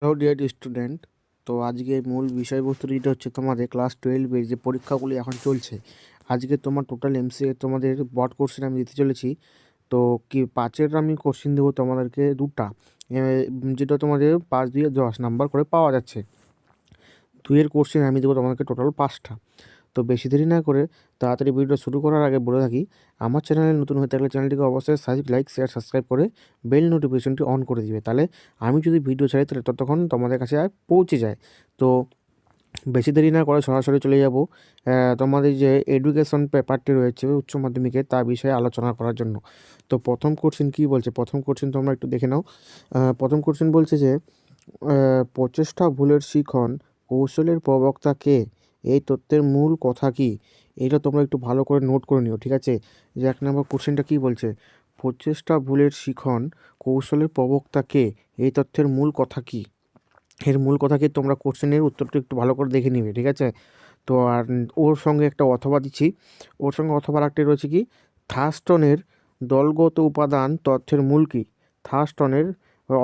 Hello dear student. তো আজকে মূল বিষয়বস্তু যেটা হচ্ছে তোমাদের ক্লাস 12-এর যে পরীক্ষাগুলি এখন চলছে। আজকে তোমার টোটাল এমসিএ তোমাদের বট কোশ্চেন আমি দিতে চলেছি। তো কি 5-এর আমি কোশ্চেন দেবো তোমাদেরকে দুটা, যেটা তোমাদের 5 দিয়ে 10 নাম্বার করে পাওয়া যাচ্ছে। 2-এর কোশ্চেন আমি দেবো তোমাদেরকে টোটাল 5টা। তো বেশি দেরি না করে তাড়াতাড়ি ভিডিওটা শুরু করার আগে বলে থাকি, আমার চ্যানেলে নতুন হয়ে থাকলে চ্যানেলটিকে অবশ্যই লাইক শেয়ার সাবস্ক্রাইব করে বেল নোটিফিকেশনটি অন করে দিবে, তাহলে আমি যদি ভিডিও ছাড়ি তাহলে ততক্ষণ তোমাদের কাছে পৌঁছে যায়। তো বেশি দেরি না করে সরাসরি চলে যাব তোমাদের যে এডুকেশন পেপারটি রয়েছে উচ্চ মাধ্যমিকের তার বিষয়ে আলোচনা করার জন্য। তো প্রথম কোশ্চেন কী বলছে, প্রথম কোশ্চেন তোমরা একটু দেখে নাও। প্রথম কোশ্চেন বলছে যে প্রচেষ্টা ভুলের শিখন কৌশলের প্রবক্তা কে, এই তত্ত্বের মূল কথা কি। এটা তোমরা একটু ভালো করে নোট করে নিও, ঠিক আছে। যে 1 নম্বর কোশ্চেনটা কী বলছে, প্রচেষ্টা ভুলের শিখন কৌশলের প্রবক্তা কে, এই তথ্যের মূল কথা কি। এর মূল কথা কি তোমরা কোশ্চেনের উত্তরটা একটু ভালো করে দেখে নিবে, ঠিক আছে। তো আর ওর সঙ্গে একটা অথবা দিচ্ছি, ওর সঙ্গে অথবা আরেকটি রয়েছে কি, থার্স্টনের দলগত উপাদান তথ্যের মূল কি। থার্স্টনের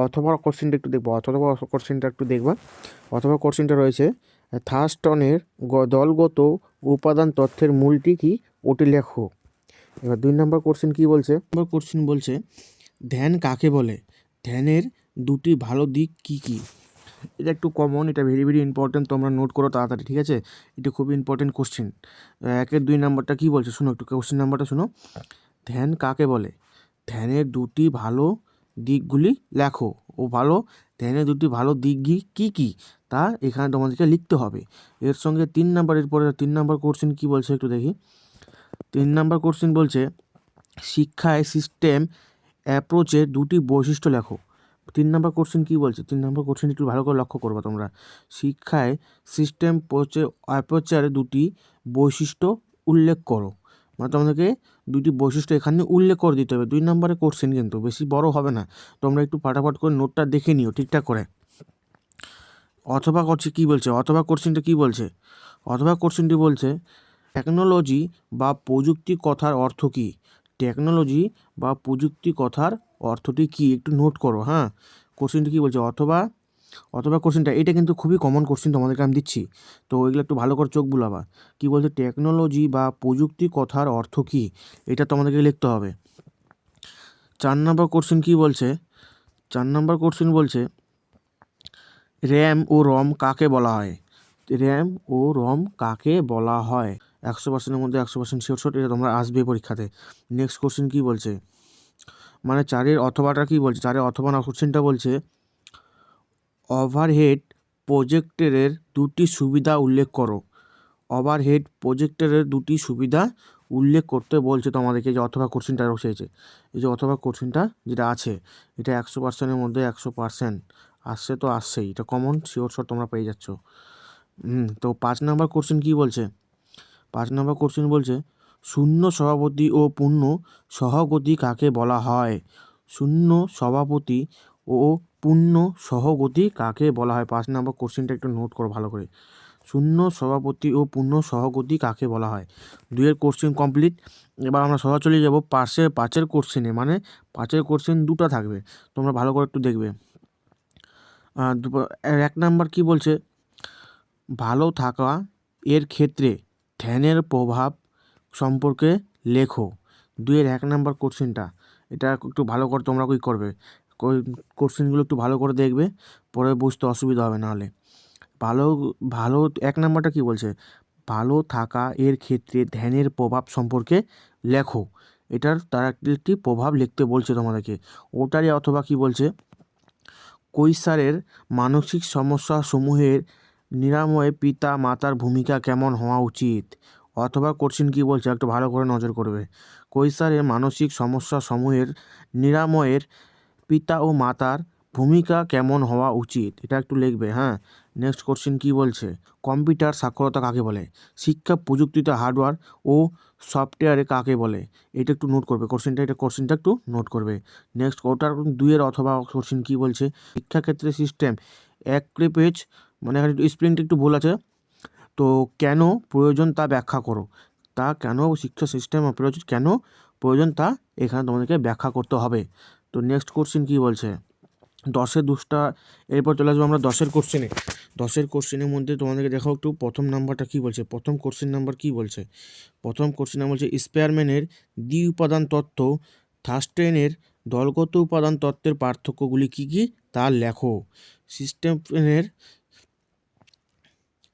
অথবা কোশ্চেনটা একটু দেখবো, অথবা কোশ্চেনটা একটু দেখবা। অথবা কোশ্চেনটা রয়েছে থার্স্টনের দলগত উপাদান তথ্যের মূলটি কি, ওটি লেখো। এবার 2 নম্বর কোশ্চেন কী বলছে, নম্বর কোশ্চেন বলছে ধ্যান কাকে বলে, ধ্যানের দুটি ভালো দিক কি কি। এটা একটু কমন, এটা ভেরি ভেরি ইম্পর্টেন্ট, তোমরা নোট করো তাড়াতাড়ি, ঠিক আছে। এটা খুবই ইম্পর্টেন্ট কোশ্চেন। 1-এর 2 নাম্বারটা কী বলছে শোনো, একটু কোশ্চেন নাম্বারটা শোনো। ধ্যান কাকে বলে, ধ্যানের দুটি ভালো দিকগুলি লেখো। ও ভালো ধ্যানের দুটি ভালো দিক কী কী তা এখানে তোমাদেরকে লিখতে হবে। এর সঙ্গে 3 নাম্বারের পরে 3 নাম্বার কোশ্চেন কী বলছে একটু দেখি। 3 নাম্বার কোশ্চেন বলছে শিক্ষায় সিস্টেম অ্যাপ্রোচের দুটি বৈশিষ্ট্য লেখো। 3 নাম্বার কোশ্চেন কী বলছে, 3 নাম্বার কোশ্চেন একটু ভালো করে লক্ষ্য করবা তোমরা। শিক্ষায় সিস্টেম অ্যাপ্রোচের দুটি বৈশিষ্ট্য উল্লেখ করো। মানে তোমাদেরকে দুটি বৈশিষ্ট্য এখানে উল্লেখ করে দিতে হবে। 2 নম্বরের কোশ্চেন কিন্তু বেশি বড় হবে না, তোমরা একটু ফাটাফাট করে নোটটা দেখে নিও ঠিকঠাক করে। অথবা করছে কী বলছে, অথবা কোশ্চেনটা কী বলছে, অথবা কোশ্চেনটি বলছে টেকনোলজি বা প্রযুক্তি কথার অর্থ কী। টেকনোলজি বা প্রযুক্তি কথার অর্থটি কী একটু নোট করো, হ্যাঁ। কোশ্চেনটি কী বলছে, অথবা অথবা কোশ্চেনটা এটা কিন্তু খুবই কমন কোশ্চেন তোমাদেরকে আমি দিচ্ছি, তো এগুলো একটু ভালো করে চোখ বুলাবা। কী বলছে, টেকনোলজি বা প্রযুক্তি কথার অর্থ কী, এটা তোমাদেরকে লিখতে হবে। 4 নম্বর কোশ্চেন কী বলছে, 4 নম্বর কোশ্চেন বলছে র্যাম ও রম কাকে বলা হয়। র্যাম ও রম কাকে বলা হয়। 100%-এর মধ্যে 100% শিওর, এটা তোমরা আসবে পরীক্ষাতে। নেক্সট কোশ্চেন কী বলছে, মানে 4-এর অথবাটা কী বলছে, 4-এর অথবা না কোশ্চেনটা বলছে ওভারহেড প্রজেক্টরের দুটি সুবিধা উল্লেখ করো। ওভারহেড প্রজেক্টরের দুটি সুবিধা উল্লেখ করতে বলছে তোমাদেরকে, যে অথবা কোশ্চেনটা রয়েছে। এই যে অথবা কোশ্চেনটা যেটা আছে, এটা 100%-এর মধ্যে 100% আসছে, তো আসছেই, এটা কমন শিওর তোমরা পেয়ে যাচ্ছ। তো 5 নম্বর কোশ্চেন কী বলছে, 5 নম্বর কোশ্চেন বলছে শূন্য সভাপতি ও পূর্ণ সহগতি কাকে বলা হয়। শূন্য সভাপতি ও পূর্ণ সহগতি কাকে বলা হয়। 5 নম্বর কোশ্চেনটা একটু নোট করো ভালো করে। শূন্য সভাপতি ও পূর্ণ সহগতি কাকে বলা হয়। 2-এর কোশ্চেন কমপ্লিট। এবার আমরা সরাসরি যাব 5-এর কোশ্চেনে, মানে 5-এর কোশ্চেন দুটো থাকবে, তোমরা ভালো করে একটু দেখবে। 1 নাম্বার কী বলছে, ভালো থাকা এর ক্ষেত্রে ধ্যানের প্রভাব সম্পর্কে লেখো। 2-এর 1 নাম্বার কোশ্চেনটা, এটা একটু ভালো করে তোমরা কী করবে, কোশ্চেনগুলো একটু ভালো করে দেখবে, পরে বুঝতে অসুবিধা হবে নাহলে। ভালো ভালো 1 নাম্বারটা কী বলছে, ভালো থাকা এর ক্ষেত্রে ধ্যানের প্রভাব সম্পর্কে লেখো। এটার তার একটি প্রভাব লিখতে বলছে তোমাদেরকে। ওটারই অথবা কী বলছে, কৈশোরের মানসিক সমস্যা সমূহের নিরাময়ে পিতা মাতার ভূমিকা কেমন হওয়া উচিত। অথবা কোশ্চেন কী বলছে একটু ভালো করে নজর করবে। কৈশোরের মানসিক সমস্যা সমূহের নিরাময়ের পিতা ও মাতার ভূমিকা কেমন হওয়া উচিত, এটা একটু লিখবে, হ্যাঁ। নেক্সট কোশ্চেন কী বলছে, কম্পিউটার সাক্ষরতা কাকে বলে। শিক্ষা প্রযুক্তিতে হার্ডওয়্যার ও সফটওয়্যারে কাকে বলে, এটা একটু নোট করবে কোশ্চেনটা একটু নোট করবে। নেক্সট ওটার 2-এর অথবা কোশ্চেন কী বলছে, শিক্ষাক্ষেত্রে সিস্টেম অ্যাপ্রোচ, মানে এখানে স্পেলিংটা একটু ভুল আছে, তো কেন প্রয়োজন তা ব্যাখ্যা করো। তা কেন শিক্ষা সিস্টেম অ্যাপ্রোচ কেন প্রয়োজন তা এখানে তোমাদেরকে ব্যাখ্যা করতে হবে। তো নেক্সট কোশ্চেন কী বলছে, 10-এর 2টা। এরপর চলে আসবো আমরা 10-এর কোশ্চেনে। 10-এর কোশ্চেনের মধ্যে তোমাদেরকে দেখাও একটু প্রথম নাম্বারটা কী বলছে। প্রথম কোশ্চেন নাম্বার কী বলছে? প্রথম কোশ্চেন নাম্বার বলছে স্পেয়ারম্যানের দ্বি উপাদান তত্ত্ব থার্স্টেনের দলগত উপাদান তত্ত্বের পার্থক্যগুলি কী কী তা লেখো। সিস্টেমের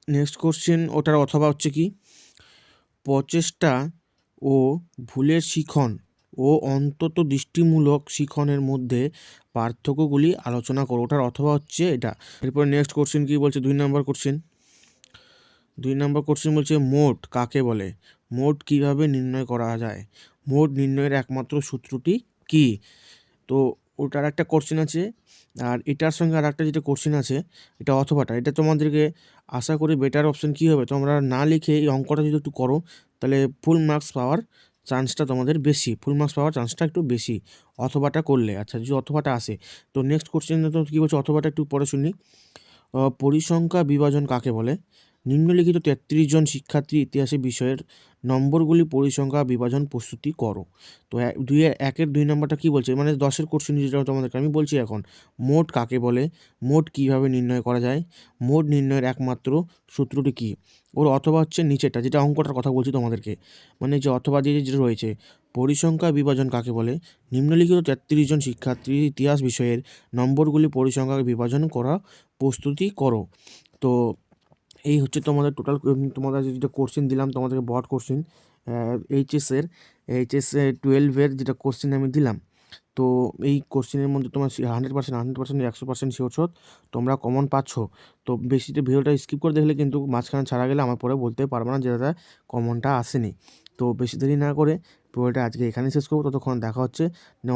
নেক্সট কোশ্চেন ওটার অথবা হচ্ছে কি, প্রচেষ্টা ও ভুলের শিখন ও অন্তত দৃষ্টিমূলক শিখনের মধ্যে পার্থক্যগুলি আলোচনা করো। ওটার অথবা হচ্ছে এটা। এরপর নেক্সট কোশ্চেন কী বলছে? 2 নম্বর কোশ্চেন। 2 নম্বর কোশ্চেন বলছে মোট কাকে বলে, মোট কিভাবে নির্ণয় করা যায়, মোট নির্ণয়ের একমাত্র সূত্রটি কি। তো ওটার একটা কোশ্চেন আছে। আর এটার সঙ্গে আর একটা যেটা কোশ্চেন আছে এটা অথবাটা, এটা তোমাদেরকে আশা করি বেটার অপশান কী হবে, তোমরা না লিখে এই অঙ্কটা যদি একটু করো তাহলে ফুল মার্কস পাওয়ার চান্সটা তোমাদের বেশি, ফুল মার্কস পাওয়ার চান্সটা একটু বেশি অথবাটা করলে। আচ্ছা, যদি অথবাটা আসে তো নেক্সট কোশ্চেন তো কী বলছে, অথবাটা একটু পরে শুনি। পরিসংখ্যা বিভাজন কাকে বলে? নিম্নলিখিত 33 জন শিক্ষার্থী ইতিহাসে বিষয়ের নম্বরগুলি পরিসংখ্যা বিভাজন প্রস্তুতি করো। তো 2 নম্বরটা কী বলছে, মানে 10-এর কোশ্চেন যেটা তোমাদেরকে আমি বলছি এখন, মোট কাকে বলে, মোট কিভাবে নির্ণয় করা যায়, মোট নির্ণয়ের একমাত্র সূত্রটি কী। ওর অথবা হচ্ছে নিচেরটা যেটা অঙ্কটার কথা বলছি তোমাদেরকে, মানে যে অথবা দিয়ে যেটা রয়েছে, পরিসংখ্যা বিভাজন কাকে বলে, নিম্নলিখিত 33 জন শিক্ষার্থী ইতিহাস বিষয়ের নম্বরগুলি পরিসংখ্যা বিভাজন করা প্রস্তুতি করো। তো এই হচ্ছে তোমাদের টোটাল, তোমাদের যেটা কোশ্চেন দিলাম তোমাদেরকে বট কোশ্চেন এইচএসের 12-এর যেটা কোশ্চেন আমি দিলাম। তো এই কোশ্চেনের মধ্যে তোমার 100% 100% শিওর তোমরা কমন পাচ্ছ। তো বেশিতে ভিডিওটা স্কিপ করে দেখলে কিন্তু মাঝখানে ছাড়া গেলে আমার পরে বলতে পারবো না যে দাদা কমনটা আসেনি। তো বেশি দেরি না করে ভিডিওটা আজকে এখানেই শেষ করবো। ততক্ষণ দেখা হচ্ছে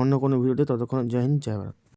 অন্য কোনো ভিডিওতে। ততক্ষণ জয় হিন্দ, জয় ভারত।